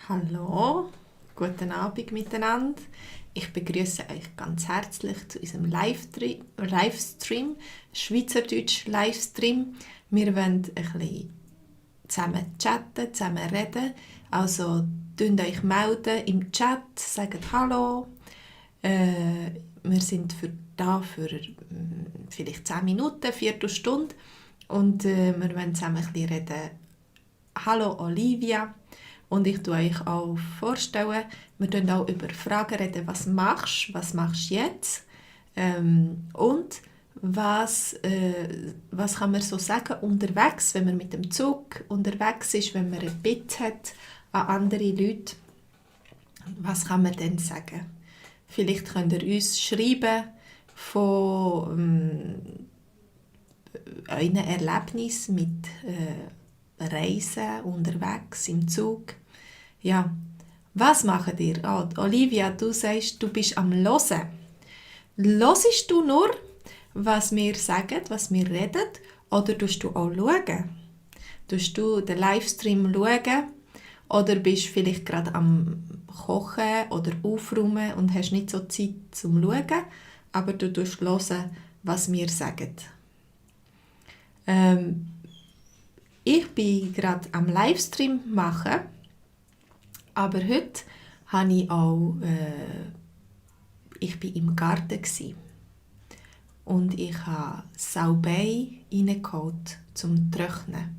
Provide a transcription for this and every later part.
Hallo, guten Abend miteinander. Ich begrüße euch ganz herzlich zu unserem Livestream, Schweizerdeutsch Livestream. Wir wollen ein bisschen zusammen chatten, zusammen reden. Also meldet euch melden im Chat, sagt Hallo. Wir sind da für vielleicht 10 Minuten, eine Viertelstunde. Und wir wollen zusammen ein bisschen reden. Hallo Olivia. Und ich stelle euch auch vorstellen, wir reden auch über Fragen reden, was machst du jetzt? Und was kann man so sagen unterwegs, wenn man mit dem Zug unterwegs ist, wenn man eine Bitte hat an andere Leute? Was kann man denn sagen? Vielleicht könnt ihr uns schreiben von euren Erlebnissen mit Reisen unterwegs im Zug. Ja, was macht ihr? Olivia, du sagst, du bist am Hören. Hörst du nur, was wir sagen, was wir reden, oder tust du auch schauen? Tust du den Livestream schauen? Oder bist du vielleicht gerade am Kochen oder Aufräumen und hast nicht so Zeit zum Schauen, aber du tust hören, was wir sagen. Ich bin gerade am Livestream machen, aber heute habe ich auch, ich bin im Garten gsi und ich habe Salbei reingeholt zum Trocknen.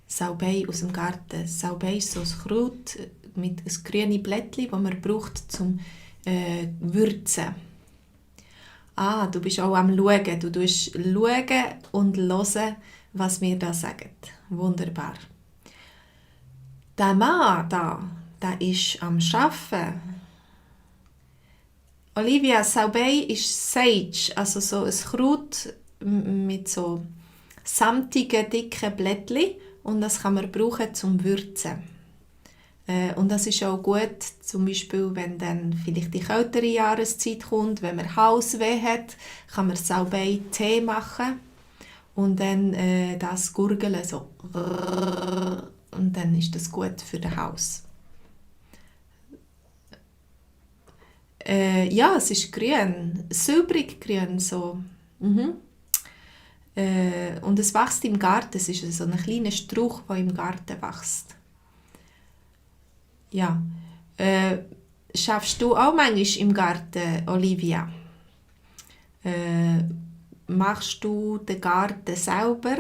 Salbei aus dem Garten. Salbei ist so ein Kraut mit einem grünen Blättchen, das man braucht zum Würzen. Du bist auch am Schauen. Du schauen und hören, was wir da sagen. Wunderbar. Der Mann da, der ist am Arbeiten. Olivia, Salbei ist Sage, also so ein Kraut mit so samtigen, dicken Blättchen und das kann man brauchen zum Würzen. Und das ist auch gut, zum Beispiel, wenn dann vielleicht die kältere Jahreszeit kommt, wenn man Halsweh hat, kann man Salbei-Tee machen und dann das gurgeln so. Und dann ist das gut für den Hals. Ja, es ist grün, silbrig grün so. Und es wächst im Garten, es ist so ein kleiner Strauch, der im Garten wächst. Ja. Schaffst du auch manchmal im Garten, Olivia? Machst du den Garten selber?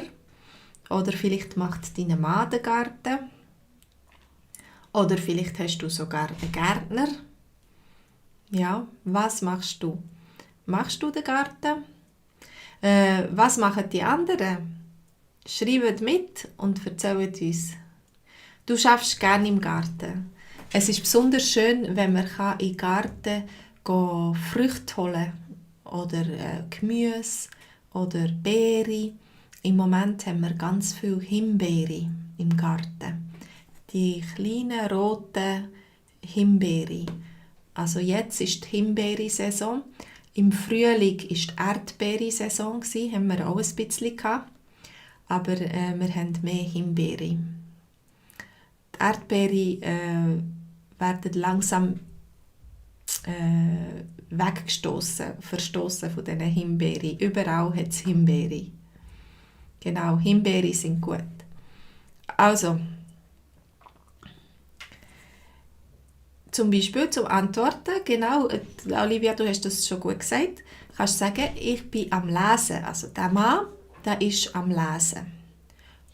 Oder vielleicht macht dein Mann den Garten? Oder vielleicht hast du sogar einen Gärtner? Ja, was machst du? Machst du den Garten? Was machen die anderen? Schreibt mit und erzählt uns. Du schaffst gerne im Garten. Es ist besonders schön, wenn man in den Garten Früchte holen kann. Oder Gemüse oder Beeren. Im Moment haben wir ganz viele Himbeeren im Garten. Die kleinen roten Himbeeren. Also jetzt ist die Himbeere-Saison. Im Frühling war die Erdbeere-Saison, haben wir auch ein bisschen gehabt. Aber wir haben mehr Himbeere. Die Erdbeeren werden langsam verstoßen von diesen Himbeeren. Überall hat es Himbeere. Genau, Himbeere sind gut. Also, zum Beispiel zum Antworten, genau, Olivia, du hast das schon gut gesagt, kannst du sagen, ich bin am Lesen. Also der Mann, der ist am Lesen.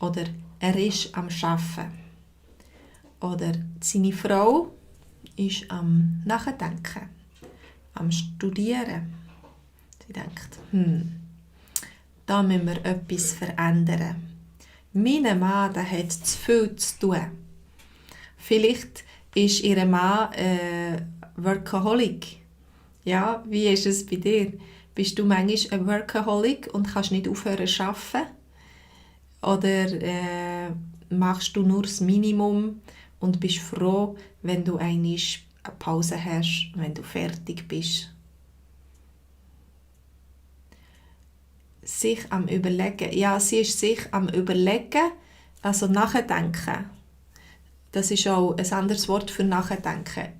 Oder er ist am Arbeiten. Oder seine Frau ist am Nachdenken, am Studieren. Sie denkt, da müssen wir etwas verändern. Mein Mann, der hat zu viel zu tun. Vielleicht ist ihr Mann Workaholic. Ja, wie ist es bei dir? Bist du manchmal ein Workaholic und kannst nicht aufhören zu arbeiten? Oder machst du nur das Minimum und bist froh, wenn du eine Pause hast, wenn du fertig bist? Sich am Überlegen. Ja, sie ist sich am Überlegen, also nachdenken. Das ist auch ein anderes Wort für nachdenken.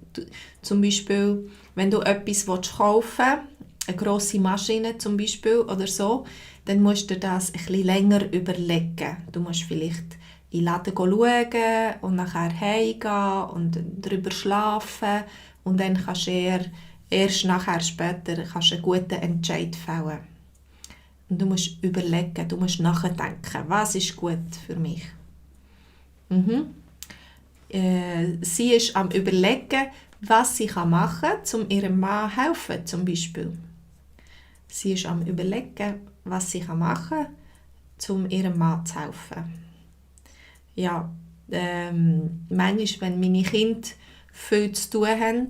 Zum Beispiel, wenn du etwas kaufen willst, eine grosse Maschine zum Beispiel oder so, dann musst du das ein bisschen länger überlegen. Du musst vielleicht in den Laden schauen und nachher heimgehen und darüber schlafen und dann kannst du erst nachher später kannst du einen guten Entscheid fällen. Und du musst überlegen, du musst nachdenken, was ist gut für mich. Sie ist am Überlegen, was sie machen kann, um ihrem Mann zu helfen, zum Beispiel. Sie ist am Überlegen, was sie machen kann, um ihrem Mann zu helfen. Ja, manchmal, wenn meine Kinder viel zu tun haben,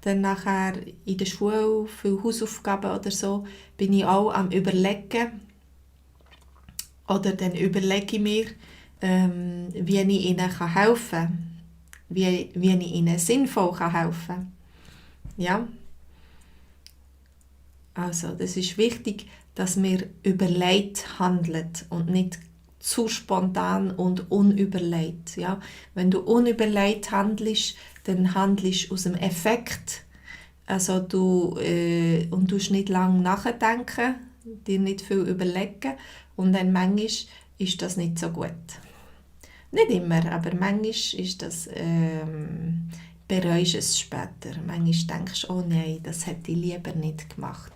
dann nachher in der Schule viele Hausaufgaben oder so, bin ich auch am Überlegen. Oder dann überlege ich mir, wie ich ihnen helfen kann. Wie ich ihnen sinnvoll helfen kann. Ja. Also, das ist wichtig, dass wir überlegt handeln und nicht zu spontan und unüberlegt. Ja? Wenn du unüberlegt handelst, dann handelst du aus dem Effekt. Also du musst nicht lange nachdenken, dir nicht viel überlegen und dann manchmal ist das nicht so gut. Nicht immer, aber manchmal ist das, bereust es später. Manchmal denkst du, oh nein, das hätte ich lieber nicht gemacht.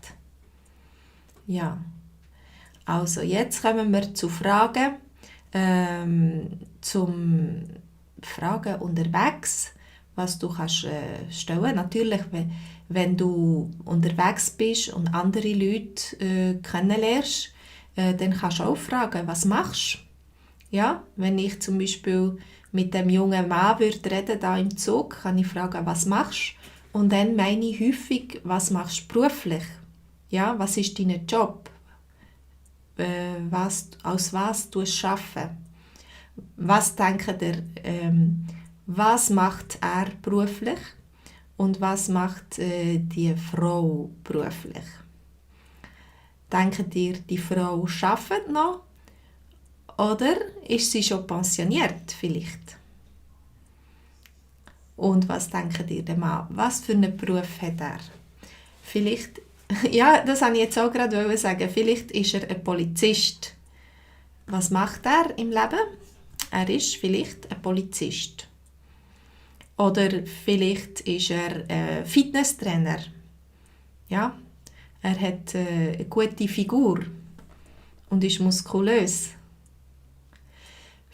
Ja. Also jetzt kommen wir zu Fragen, zum Fragen unterwegs, was du kannst stellen. Natürlich, wenn du unterwegs bist und andere Leute kennenlernst, dann kannst du auch fragen, was machst du? Ja, wenn ich zum Beispiel mit dem jungen Mann reden da im Zug, kann ich fragen, was machst du? Und dann meine ich häufig, was machst du beruflich? Ja, was ist dein Job? Aus was du arbeiten? Was denkt ihr, was macht er beruflich und was macht die Frau beruflich? Denkt ihr, die Frau arbeitet noch oder ist sie schon pensioniert vielleicht? Und was denkt ihr der Mann? Was für einen Beruf hat er? Vielleicht, ja, das wollte ich jetzt auch gerade sagen, vielleicht ist er ein Polizist. Was macht er im Leben? Er ist vielleicht ein Polizist. Oder vielleicht ist er Fitnesstrainer. Ja, er hat eine gute Figur und ist muskulös.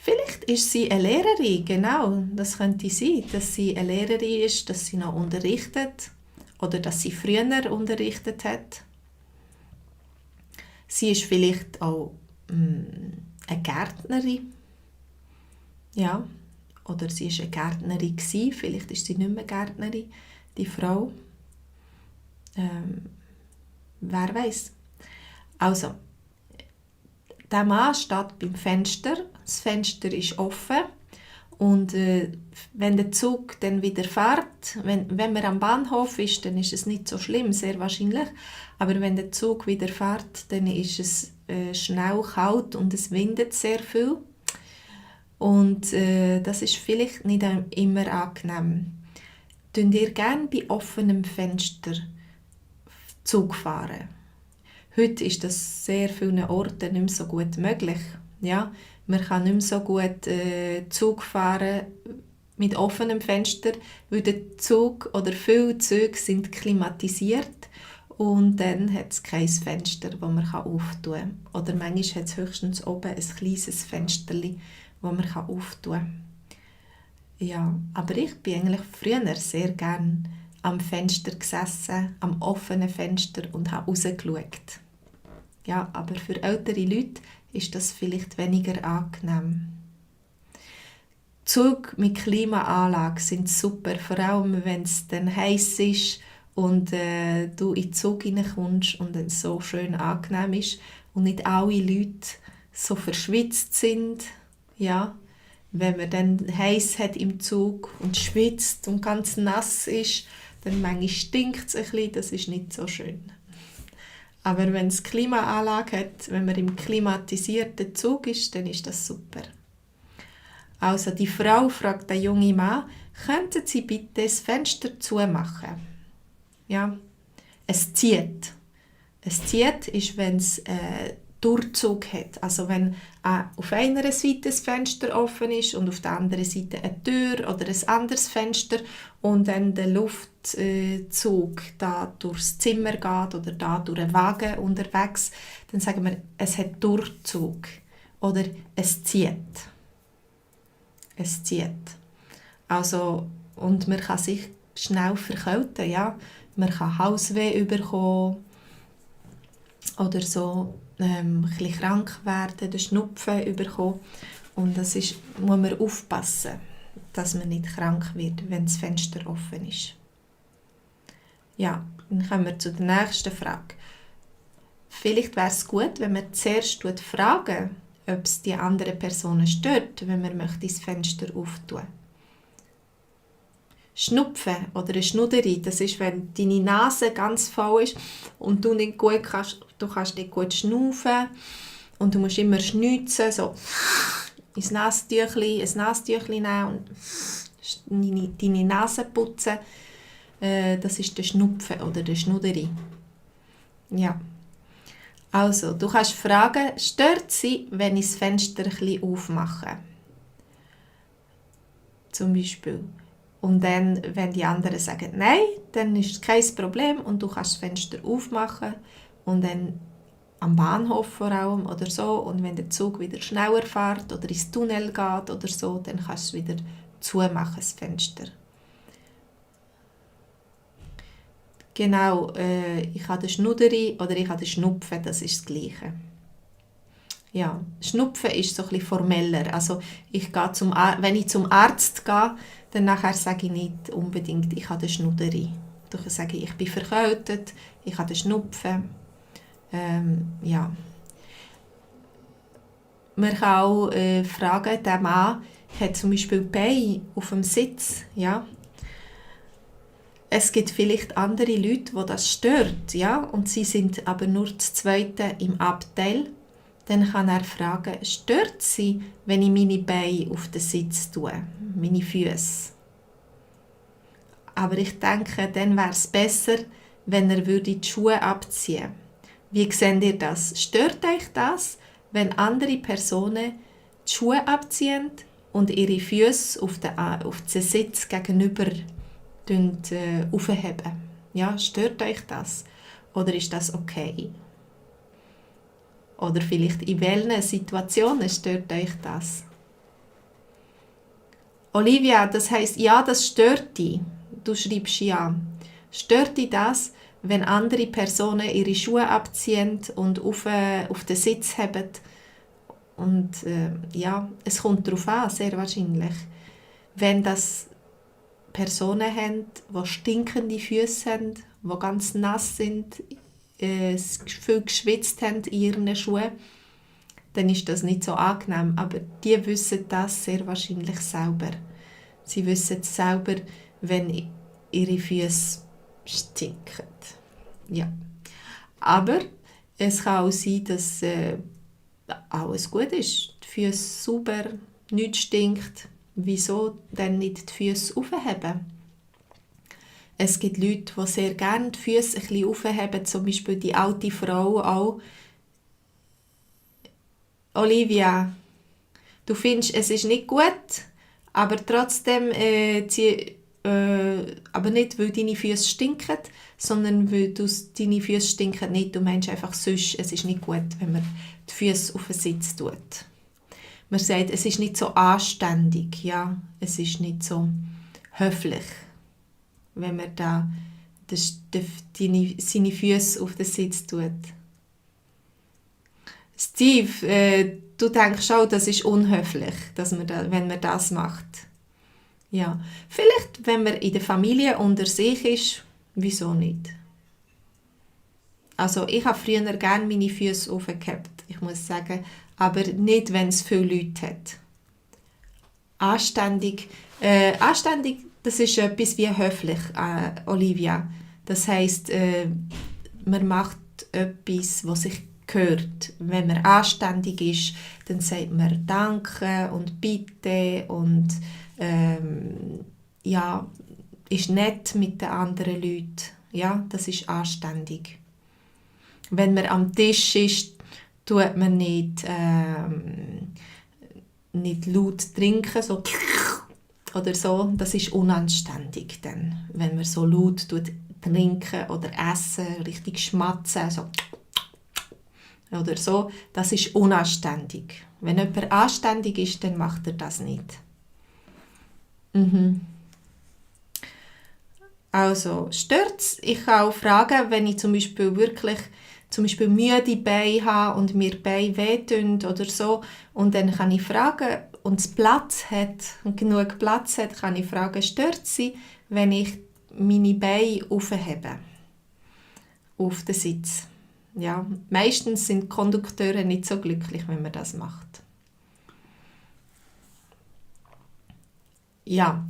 Vielleicht ist sie eine Lehrerin, genau, das könnte sein, dass sie eine Lehrerin ist, dass sie noch unterrichtet oder dass sie früher unterrichtet hat. Sie ist vielleicht auch eine Gärtnerin, ja, oder sie war eine Gärtnerin gewesen. Vielleicht ist sie nicht mehr Gärtnerin, die Frau. Wer weiß. Also, der Mann steht beim Fenster. Das Fenster ist offen. Und wenn der Zug dann wieder fährt, wenn man am Bahnhof ist, dann ist es nicht so schlimm, sehr wahrscheinlich. Aber wenn der Zug wieder fährt, dann ist es schnell kalt und es windet sehr viel. Und das ist vielleicht nicht immer angenehm. Könnt ihr gerne bei offenem Fenster Zug fahren? Heute ist das sehr vielen Orten nicht mehr so gut möglich. Ja, man kann nicht mehr so gut Zug fahren mit offenem Fenster, weil der Zug oder viele Züge sind klimatisiert und dann hat es kein Fenster, das man auftun kann. Oder manchmal hat es höchstens oben ein kleines Fensterchen, das man auftun kann. Ja, aber ich bin eigentlich früher sehr gerne am Fenster gesessen, am offenen Fenster und habe rausgeschaut. Ja, aber für ältere Leute ist das vielleicht weniger angenehm. Züge mit Klimaanlage sind super, vor allem wenn es dann heiß ist und du in den Zug hineinkommst und es so schön angenehm ist und nicht alle Leute so verschwitzt sind. Ja, wenn man dann heiß hat im Zug und schwitzt und ganz nass ist, dann manchmal stinkt es ein bisschen, das ist nicht so schön. Aber wenn es Klimaanlage hat, wenn man im klimatisierten Zug ist, dann ist das super. Also die Frau fragt den jungen Mann, könnten Sie bitte das Fenster zumachen? Ja, es zieht. Es zieht ist, wenn es Durchzug hat. Also wenn auf einer Seite das Fenster offen ist und auf der anderen Seite eine Tür oder ein anderes Fenster und dann der Luftzug da durchs Zimmer geht oder da durch einen Wagen unterwegs, dann sagen wir, es hat Durchzug oder es zieht. Es zieht. Also, und man kann sich schnell verkälten, ja. Man kann Halsweh bekommen oder so ein bisschen krank werden, den Schnupfen bekommen. Und das muss man aufpassen, dass man nicht krank wird, wenn das Fenster offen ist. Ja, dann kommen wir zu der nächsten Frage. Vielleicht wäre es gut, wenn man zuerst fragen, ob es die andere Person stört, wenn man das Fenster auftun möchte. Schnupfen oder eine Schnuderi, das ist, wenn deine Nase ganz voll ist und du kannst nicht gut schnaufen und du musst immer schnitzen, so ein Nasentüchli nehmen und deine Nase putzen. Das ist der Schnupfen oder der Schnuderi. Ja. Also, du kannst fragen, stört sie, wenn ich das Fenster ein bisschen aufmache? Zum Beispiel. Und dann, wenn die anderen sagen nein, dann ist es kein Problem und du kannst das Fenster aufmachen und dann am Bahnhof vor allem oder so und wenn der Zug wieder schneller fährt oder ins Tunnel geht oder so, dann kannst du es wieder zumachen, das Fenster. Genau, ich habe den Schnuderi oder ich habe den Schnupfen, das ist das Gleiche. Ja, Schnupfen ist so ein bisschen formeller. Also wenn ich zum Arzt gehe, dann nachher sage ich nicht unbedingt, ich habe den Schnuderi. Ich sage, ich bin verkältet, ich habe den Schnupfen. Ja. Man kann auch fragen, der Mann hat zum Beispiel Beine auf dem Sitz. Ja. Es gibt vielleicht andere Leute, die das stört, ja, und sie sind aber nur das Zweite im Abteil. Dann kann er fragen, stört sie, wenn ich meine Beine auf den Sitz tue, meine Füße? Aber ich denke, dann wäre es besser, wenn er die Schuhe abziehen würde. Wie seht ihr das? Stört euch das, wenn andere Personen die Schuhe abziehen und ihre Füße auf den Sitz gegenüber aufheben? Ja, stört euch das? Oder ist das okay? Oder vielleicht in welchen Situationen stört euch das? Olivia, das heisst, ja, das stört dich. Du schreibst ja. Stört dich das, wenn andere Personen ihre Schuhe abziehen und auf den Sitz haben? Und ja, es kommt darauf an, sehr wahrscheinlich. Wenn das Personen haben, die stinkende Füße haben, die ganz nass sind, viel geschwitzt haben in ihren Schuhen, dann ist das nicht so angenehm. Aber die wissen das sehr wahrscheinlich selber. Sie wissen es selber, wenn ihre Füße stinken. Ja. Aber es kann auch sein, dass alles gut ist. Die Füße sauber, nichts stinkt. Wieso dann nicht die Füße aufheben? Es gibt Leute, die sehr gerne die Füße ein bisschen aufheben, zum Beispiel die alte Frau auch. Olivia, du findest, es ist nicht gut, aber trotzdem aber nicht, weil deine Füße stinken, sondern weil deine Füße stinken nicht. Du meinst einfach sonst, es ist nicht gut, wenn man die Füße auf den Sitz tut. Man sagt, es ist nicht so anständig, ja, es ist nicht so höflich, wenn man seine Füße auf den Sitz tut. Steve, du denkst auch, das ist unhöflich, wenn man das macht. Ja, vielleicht, wenn man in der Familie unter sich ist, wieso nicht? Also ich habe früher gerne meine Füße aufgehabt, ich muss sagen, aber nicht, wenn es viele Leute hat. Anständig, das ist etwas wie höflich, Olivia. Das heisst, man macht etwas, was sich gehört. Wenn man anständig ist, dann sagt man Danke und Bitte und ja, ist nett mit den anderen Leuten. Ja, das ist anständig. Wenn man am Tisch ist, tut man nicht laut trinken, so oder so. Das ist unanständig, dann, wenn man so laut trinken oder essen, richtig schmatzen, so oder so. Das ist unanständig. Wenn jemand anständig ist, dann macht er das nicht. Also, stört's? Ich kann auch fragen, wenn ich zum Beispiel müde Beine habe und mir die Beine wehtun oder so, und dann kann ich fragen, und es genug Platz hat, kann ich fragen, stört sie, wenn ich meine Beine aufhebe auf den Sitz? Ja, meistens sind die Kondukteure nicht so glücklich, wenn man das macht. Ja,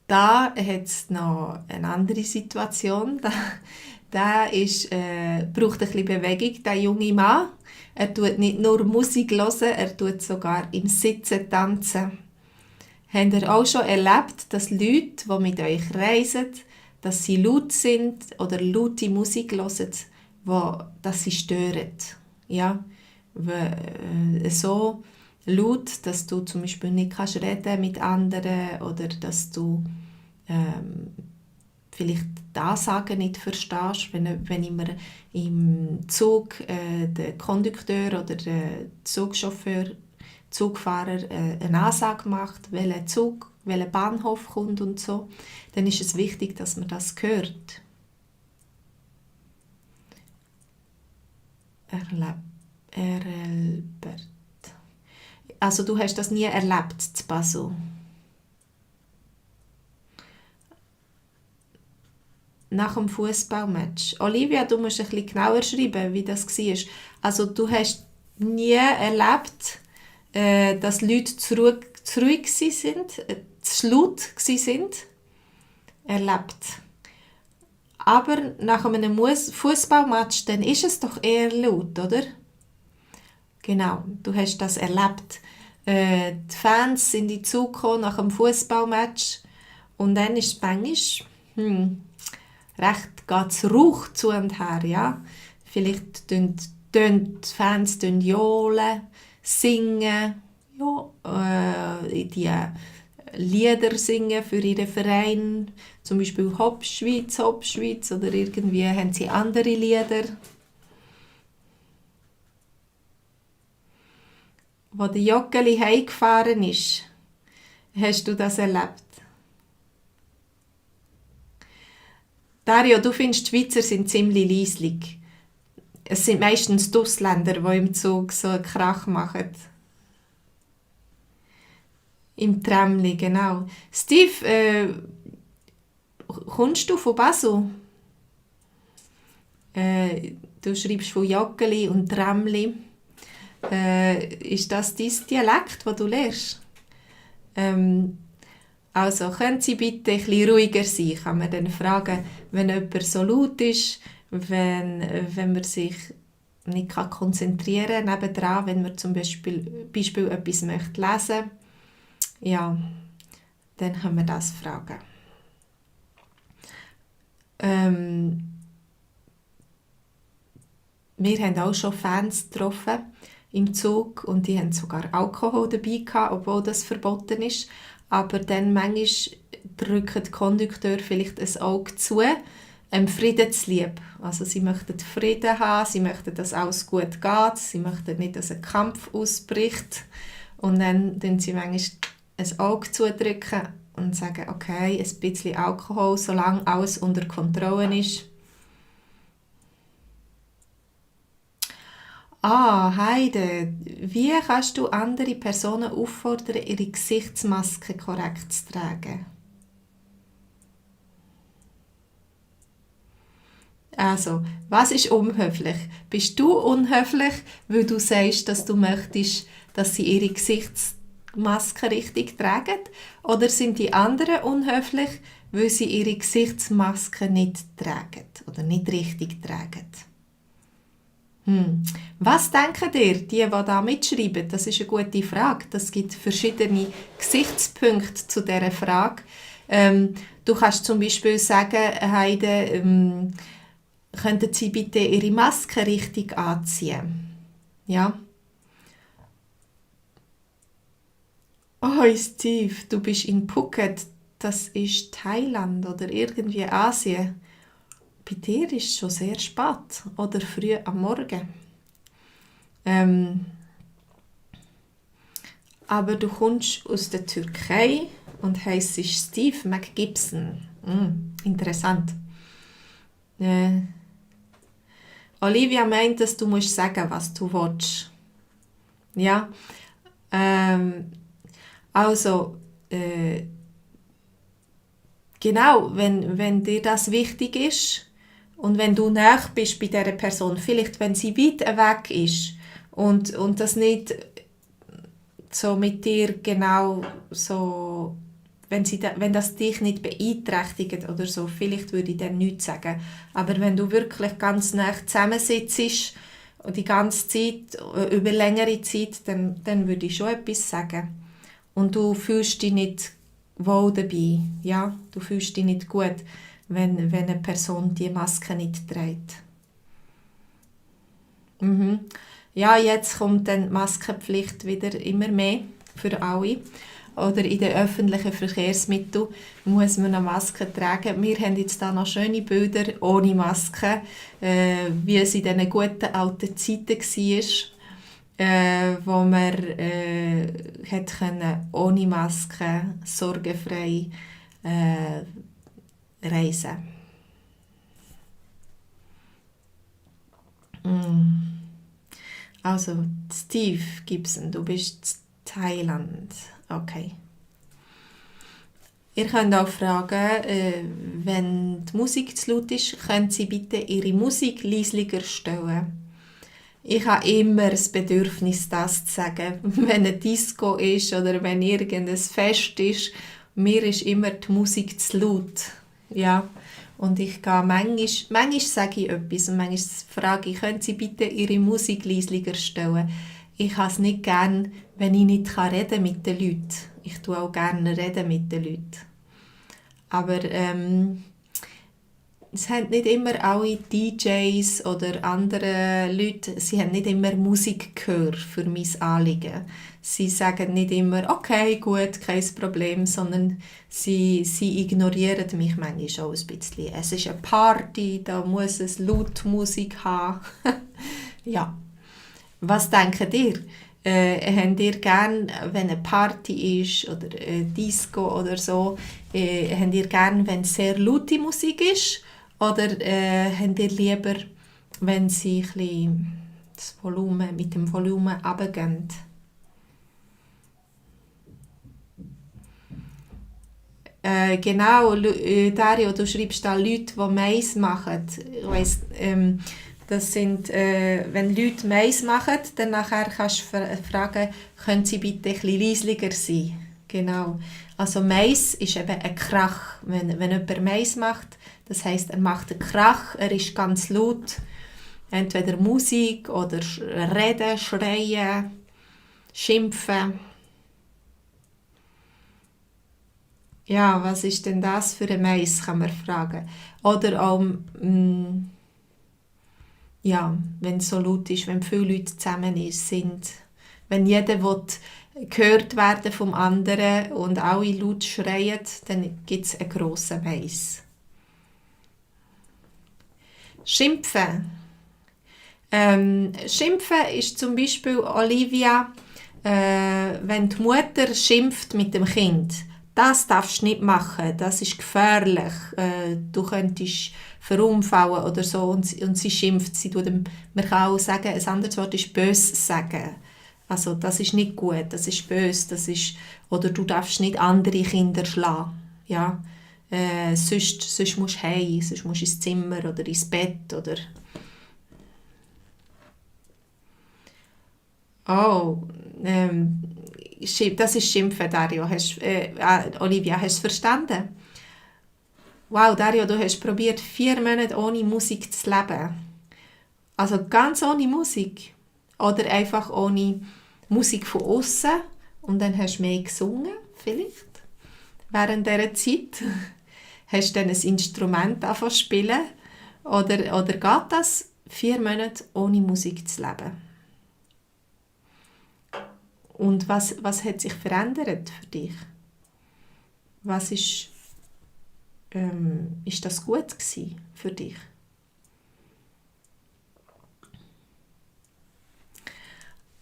da hat es noch eine andere Situation. Der braucht ein bisschen Bewegung, der junge Mann. Er tut nicht nur Musik hören, er tut sogar im Sitzen tanzen. Habt ihr auch schon erlebt, dass Leute, die mit euch reisen, dass sie laut sind oder laute Musik hören, dass sie stören? Ja? So laut, dass du zum Beispiel nicht reden mit anderen oder dass du vielleicht die Ansagen nicht verstehst, wenn immer im Zug der Kondukteur oder der Zugfahrer eine Ansage macht, welcher Bahnhof kommt und so, dann ist es wichtig, dass man das hört. Erlebert. Also du hast das nie erlebt, zu Basel? Nach dem Fußballmatch. Olivia, du musst ein bisschen genauer schreiben, wie das war. Also du hast nie erlebt, dass Leute zu ruhig waren, zu laut waren. Erlebt. Aber nach einem Fußballmatch, dann ist es doch eher laut, oder? Genau, du hast das erlebt. Die Fans sind in den Zug gekommen nach dem Fußballmatch und dann ist es manchmal recht geht's Rauch zu und her, ja. Vielleicht tun die Fans johlen, singen, ja, die Lieder singen für ihren Verein, zum Beispiel Hopp Schweiz, oder irgendwie haben sie andere Lieder. Wo der Joggeli heimgefahren ist, hast du das erlebt? Dario, du findest, die Schweizer sind ziemlich leislich. Es sind meistens die Ausländer, die im Zug so einen Krach machen. Im Tramli, genau. Steve, kommst du von Basel? Du schreibst von Joggeli und Tramli. Ist das dein Dialekt, das du lernst? Also, können Sie bitte ein bisschen ruhiger sein? Kann man dann fragen, wenn jemand so laut ist, wenn man sich nicht konzentrieren kann nebendran, wenn man zum Beispiel etwas möchte lesen, ja, dann können wir das fragen. Wir haben auch schon Fans getroffen im Zug und die haben sogar Alkohol dabei gehabt, obwohl das verboten ist. Aber dann manchmal drücken die Kondukteure vielleicht ein Auge zu, Frieden zu lieb. Also sie möchten Frieden haben, sie möchten, dass alles gut geht, sie möchten nicht, dass ein Kampf ausbricht. Und dann drücken sie manchmal ein Auge zudrücken und sagen, okay, ein bisschen Alkohol, solange alles unter Kontrolle ist. Heide, wie kannst du andere Personen auffordern, ihre Gesichtsmaske korrekt zu tragen? Also, was ist unhöflich? Bist du unhöflich, weil du sagst, dass du möchtest, dass sie ihre Gesichtsmaske richtig tragen? Oder sind die anderen unhöflich, weil sie ihre Gesichtsmaske nicht tragen oder nicht richtig tragen? Was denken ihr, die da mitschreiben? Das ist eine gute Frage. Es gibt verschiedene Gesichtspunkte zu dieser Frage. Du kannst zum Beispiel sagen, Heide, könnten Sie bitte Ihre Maske richtig anziehen? Ja. Oh, Steve, du bist in Phuket. Das ist Thailand oder irgendwie Asien. Bei dir ist es schon sehr spät oder früh am Morgen. Ähm, aber du kommst aus der Türkei und heisst Steve McGibson. Interessant. Äh, Olivia meint, dass du musst sagen, was du willst. Ja. Ähm, also, genau, wenn dir das wichtig ist und wenn du nah bist bei dieser Person, vielleicht wenn sie weit weg ist und das nicht so mit dir genau so, wenn das dich nicht beeinträchtigt oder so, vielleicht würde ich dann nichts sagen. Aber wenn du wirklich ganz nah zusammensitzt und die ganze Zeit, über längere Zeit, dann würde ich schon etwas sagen. Und du fühlst dich nicht wohl dabei, ja? Du fühlst dich nicht gut, wenn eine Person die Maske nicht trägt. Mhm. Ja, jetzt kommt dann die Maskenpflicht wieder immer mehr für alle. Oder in den öffentlichen Verkehrsmitteln muss man eine Maske tragen. Wir haben jetzt da noch schöne Bilder ohne Maske, wie es in diesen guten alten Zeiten war, wo man hat können, ohne Maske sorgenfrei reisen. Mm. Also, Steve Gibson, du bist in Thailand. Okay. Ihr könnt auch fragen, wenn die Musik zu laut ist, können Sie bitte Ihre Musik leislicher stellen. Ich habe immer das Bedürfnis, das zu sagen. Wenn eine Disco ist oder wenn irgendein Fest ist, mir ist immer die Musik zu laut. Ja. Und ich gehe manchmal sage ich etwas und manchmal frage ich, können Sie bitte Ihre Musik leislicher stellen? Ich habe es nicht gern, wenn ich nicht reden mit den Leuten. Ich tue auch gerne reden mit den Leuten. Aber es haben nicht immer alle DJs oder andere Leute, sie haben nicht immer Musikgehör für mein Anliegen. Sie sagen nicht immer, okay, gut, kein Problem, sondern sie ignorieren mich manchmal auch ein bisschen. Es ist eine Party, da muss es laut Musik haben. Ja. Was denkt ihr? Habt ihr gern, wenn eine Party ist oder eine Disco oder so, habt ihr gern, wenn es sehr laute Musik ist? Oder habt ihr lieber, wenn sie ein bisschen das Volumen, mit dem Volumen runtergehen? Genau, Dario, du schreibst da Leute, die Mais machen. Ich weiss, das sind, wenn Leute Mais machen, dann nachher kannst du fragen, können sie bitte ein bisschen leislicher sein? Genau. Also Mais ist eben ein Krach. Wenn jemand Mais macht, das heisst, er macht einen Krach, er ist ganz laut. Entweder Musik oder Reden, Schreien, Schimpfen. Ja, was ist denn das für ein Mais, kann man fragen. Oder auch, ja, wenn es so laut ist, wenn viele Leute zusammen sind, wenn jeder will gehört werden vom anderen und alle laut schreien, dann gibt es einen grossen Mais. Schimpfen. Schimpfen ist zum Beispiel, Olivia, wenn die Mutter schimpft mit dem Kind. Das darfst du nicht machen, das ist gefährlich. Du könntest verunfallen oder so und sie schimpft. Man kann auch sagen, ein anderes Wort ist böse sagen. Also das ist nicht gut, das ist böse, oder du darfst nicht andere Kinder schlagen. Ja? Sonst musst du heim, sonst musst du ins Zimmer oder ins Bett. Oder oh, das ist Schimpfen, Dario. Olivia, hast du es verstanden? Wow, Dario, du hast probiert 4 Monate ohne Musik zu leben. Also ganz ohne Musik. Oder einfach ohne Musik von außen. Und dann hast du mehr gesungen, vielleicht. Während dieser Zeit. Hast du dann ein Instrument angefangen zu spielen? Oder geht das 4 Monate ohne Musik zu leben? Und was hat sich verändert für dich? Was ist das gut gewesen für dich?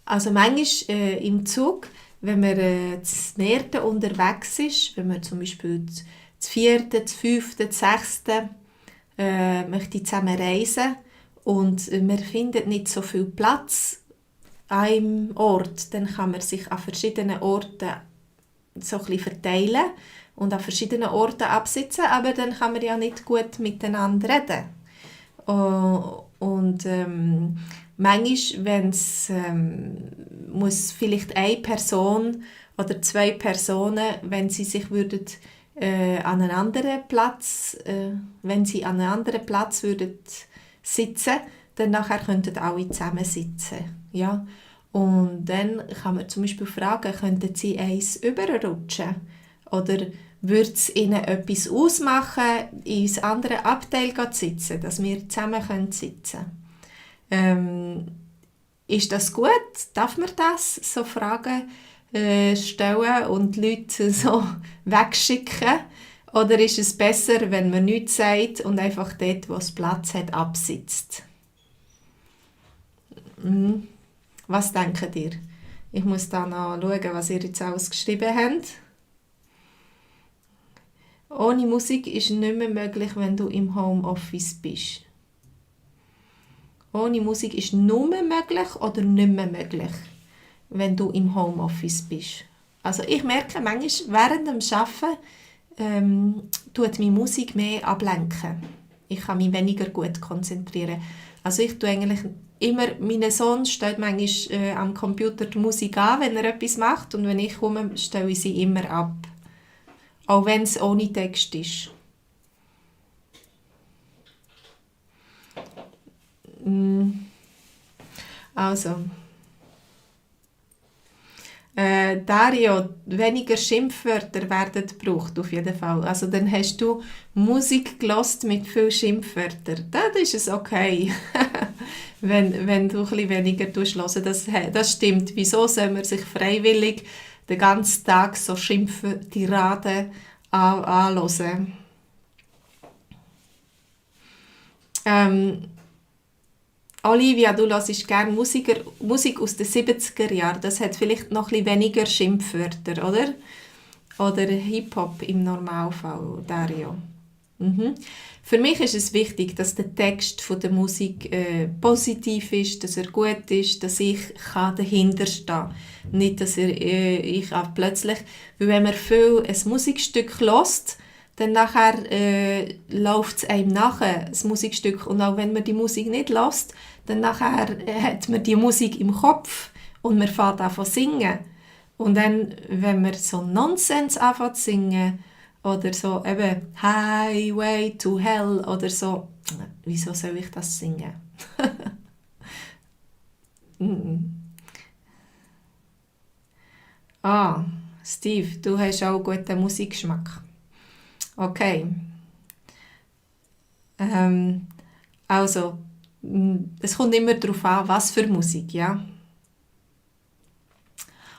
Also manchmal im Zug, wenn man zu mehrten unterwegs ist, wenn man zum Beispiel das 4., das 5., das 6. Möchte zusammen reisen und man findet nicht so viel Platz an einem Ort, dann kann man sich an verschiedenen Orten so ein bisschen verteilen und an verschiedenen Orten absitzen, aber dann kann man ja nicht gut miteinander reden. Und manchmal, wenn es muss vielleicht eine Person oder 2 Personen, wenn sie sich würden an einen anderen Platz, wenn sie an einem anderen Platz würden sitzen, dann nachher könnten alle zusammen sitzen, ja. Und dann kann man zum Beispiel fragen, könnten sie eins überrutschen? Oder würde es ihnen etwas ausmachen, ins andere Abteil zu sitzen, dass wir zusammen sitzen können? Ist das gut? Darf man das? So Fragen stellen und die Leute so wegschicken? Oder ist es besser, wenn man nichts sagt und einfach dort, wo es Platz hat, absitzt? Was denkt ihr? Ich muss da noch schauen, was ihr jetzt alles geschrieben habt. Ohne Musik ist nicht mehr möglich, wenn du im Homeoffice bist. Ohne Musik ist nur möglich oder nicht mehr möglich, wenn du im Homeoffice bist. Also ich merke manchmal, während dem Arbeiten tut meine Musik mehr ablenken. Ich kann mich weniger gut konzentrieren. Also ich tue eigentlich immer, mein Sohn stellt manchmal am Computer die Musik an, wenn er etwas macht, und wenn ich komme, stelle ich sie immer ab. Auch wenn es ohne Text ist. Also, Dario, weniger Schimpfwörter werden gebraucht, auf jeden Fall. Also dann hast du Musik gehört mit viel Schimpfwörtern. Dann ist es okay, wenn du ein bisschen weniger hören. Das stimmt. Wieso soll man sich freiwillig den ganzen Tag so Schimpftiraden anhören? Olivia, du hörst gerne Musik aus den 70er Jahren. Das hat vielleicht noch ein bisschen weniger Schimpfwörter, oder? Oder Hip-Hop im Normalfall, Dario. Für mich ist es wichtig, dass der Text von der Musik positiv ist, dass er gut ist, dass ich dahinter stehen kann. Nicht, dass ich auch plötzlich, weil wenn man viel ein Musikstück hört, dann nachher läuft es einem nachher, das Musikstück. Und auch wenn man die Musik nicht hört, dann nachher hat man die Musik im Kopf und man fängt an zu singen. Und dann, wenn man so Nonsens anfängt zu singen, oder so eben Highway to Hell oder so, wieso soll ich das singen? Steve, du hast auch guten Musikgeschmack. Okay. Also, es kommt immer darauf an, was für Musik, ja.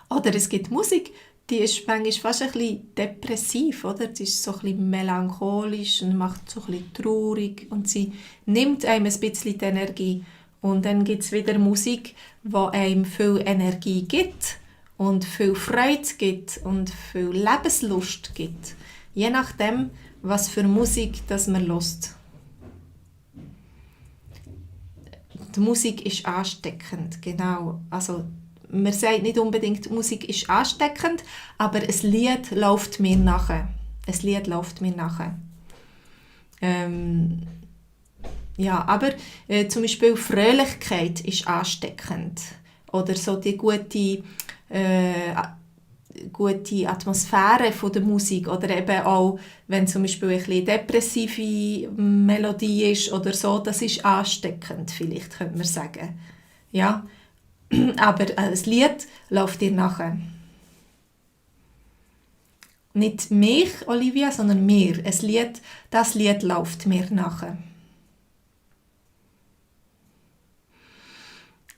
Oder es gibt Musik, die ist manchmal fast ein bisschen depressiv, oder? Sie ist so ein bisschen melancholisch und macht so ein bisschen traurig und sie nimmt einem ein bisschen die Energie. Und dann gibt es wieder Musik, die einem viel Energie gibt und viel Freude gibt und viel Lebenslust gibt. Je nachdem, was für Musik das man hört. Die Musik ist ansteckend, genau. Also, man sagt nicht unbedingt, Musik ist ansteckend, aber ein Lied läuft mir nachher. Ein Lied läuft mir nachher. Ja, aber zum Beispiel Fröhlichkeit ist ansteckend. Oder so die gute gute Atmosphäre von der Musik oder eben auch, wenn zum Beispiel ein bisschen depressive Melodie ist oder so, das ist ansteckend, vielleicht könnte man sagen. Ja, aber das Lied läuft dir nachher. Nicht mich, Olivia, sondern mir. Das Lied läuft mir nachher.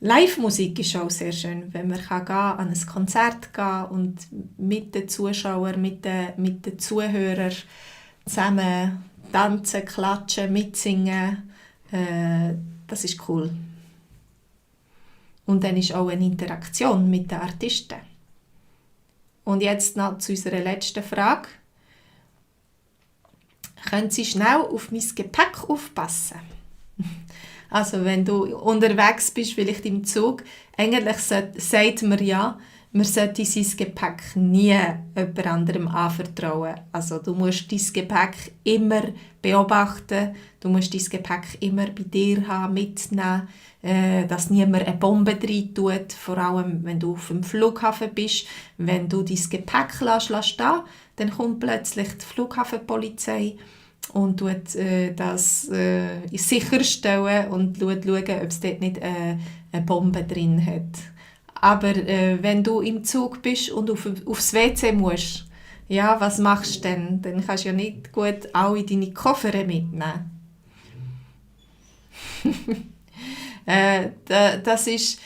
Live-Musik ist auch sehr schön, wenn man an ein Konzert gehen kann und mit den Zuschauern, mit den Zuhörern zusammen tanzen, klatschen, mitsingen. Das ist cool. Und dann ist auch eine Interaktion mit den Artisten. Und jetzt noch zu unserer letzten Frage. Können Sie schnell auf mein Gepäck aufpassen? Also wenn du unterwegs bist, vielleicht im Zug, eigentlich sagt man ja, man sollte sein Gepäck nie jemand anderem anvertrauen. Also du musst dein Gepäck immer beobachten, du musst dein Gepäck immer bei dir haben, mitnehmen, dass niemand eine Bombe rein tut, vor allem wenn du auf dem Flughafen bist. Wenn du dein Gepäck stehen, dann kommt plötzlich die Flughafenpolizei und tut das sicherstellen und schauen, ob es dort nicht eine Bombe drin hat. Aber wenn du im Zug bist und aufs WC musst, ja, was machst du denn? Dann kannst du ja nicht gut alle deine Koffer mitnehmen. Das ist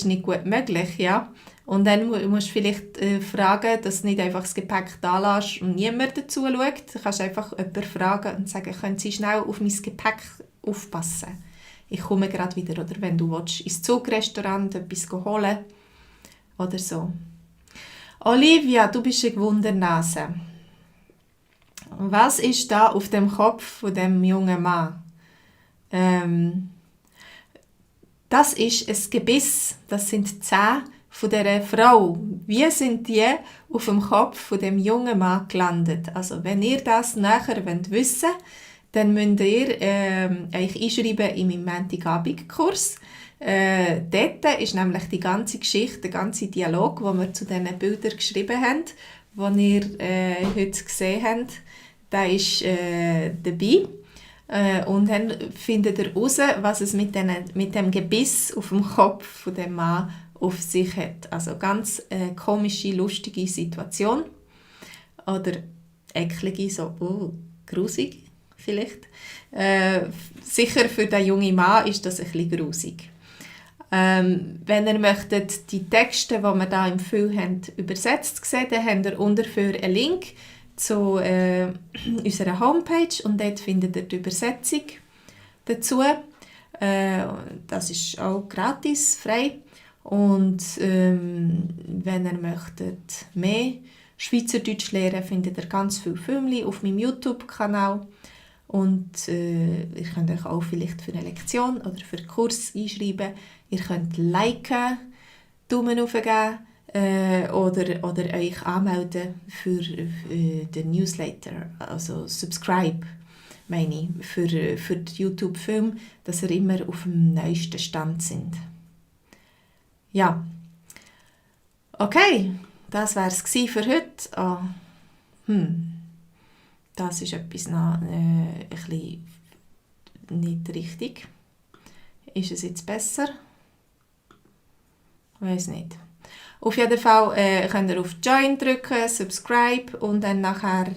nicht gut möglich, ja. Und dann musst du vielleicht fragen, dass du nicht einfach das Gepäck da lässt und niemand dazu schaut. Du kannst einfach jemanden fragen und sagen, können Sie schnell auf mein Gepäck aufpassen? Ich komme gerade wieder. Oder wenn du willst, ins Zugrestaurant etwas holen oder so. Olivia, du bist eine Wundernase. Was ist da auf dem Kopf von dem jungen Mann? Das ist ein Gebiss, das sind Zähne von dieser Frau. Wie sind die auf dem Kopf von dem jungen Mann gelandet? Also wenn ihr das nachher wissen wollt, dann müsst ihr euch einschreiben in meinem Montagabend-Kurs. Dort ist nämlich die ganze Geschichte, der ganze Dialog, den wir zu diesen Bildern geschrieben haben, die ihr heute gesehen habt, der ist dabei. Und dann findet ihr heraus, was es mit dem Gebiss auf dem Kopf von dem Mann auf sich hat. Also ganz komische, lustige Situation. Oder eklige, so grusig vielleicht. Sicher für den jungen Mann ist das ein bisschen grusig. Wenn ihr möchtet die Texte, die wir hier im Film haben, übersetzt sehen, dann habt ihr unterführ einen Link zu unserer Homepage und dort findet ihr die Übersetzung dazu. Das ist auch gratis, frei. Und wenn ihr möchtet mehr Schweizerdeutsch lernen, findet ihr ganz viele Filme auf meinem YouTube-Kanal. Und ihr könnt euch auch vielleicht für eine Lektion oder für einen Kurs einschreiben. Ihr könnt liken, Daumen hoch geben oder euch anmelden für den Newsletter, also subscribe, meine ich, für die YouTube-Filme, dass ihr immer auf dem neuesten Stand sind. Ja, okay, das war es für heute. Das ist etwas noch ein bisschen nicht richtig. Ist es jetzt besser? Ich weiss nicht. Auf jeden Fall könnt ihr auf Join drücken, Subscribe und dann nachher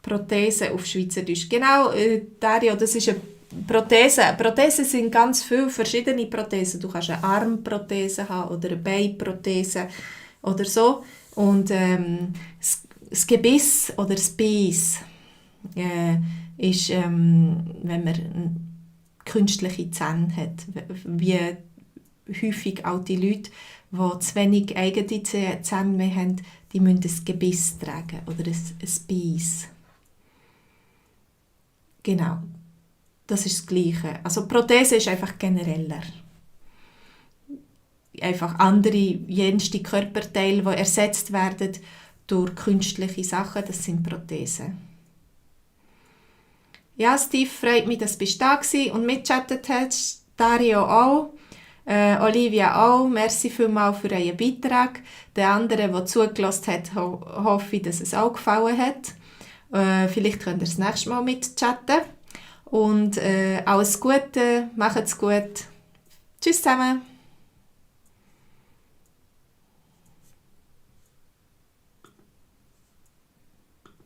Prothese auf Schweizerdeutsch. Genau, Dario, das ist eine Prothese. Prothesen sind ganz viele verschiedene Prothesen. Du kannst eine Armprothese haben oder eine Beinprothese oder so. Und das Gebiss oder das Beiß ist, wenn man künstliche Zähne hat, wie häufig auch die Leute, die zu wenig eigene Zähne mehr haben, die müssen ein Gebiss tragen oder ein Beiß. Genau, das ist das Gleiche. Also Prothese ist einfach genereller. Einfach andere, jenste Körperteile, die ersetzt werden durch künstliche Sachen, das sind Prothesen. Ja, Steve, freut mich, dass du da warst und mitchattet hast. Dario auch. Olivia auch, merci vielmals für euren Beitrag. Den anderen, der zugelassen hat, hoffe ich, dass es auch gefallen hat. Vielleicht könnt ihr das nächste Mal mitchatten. Und alles Gute, macht's gut. Tschüss zusammen.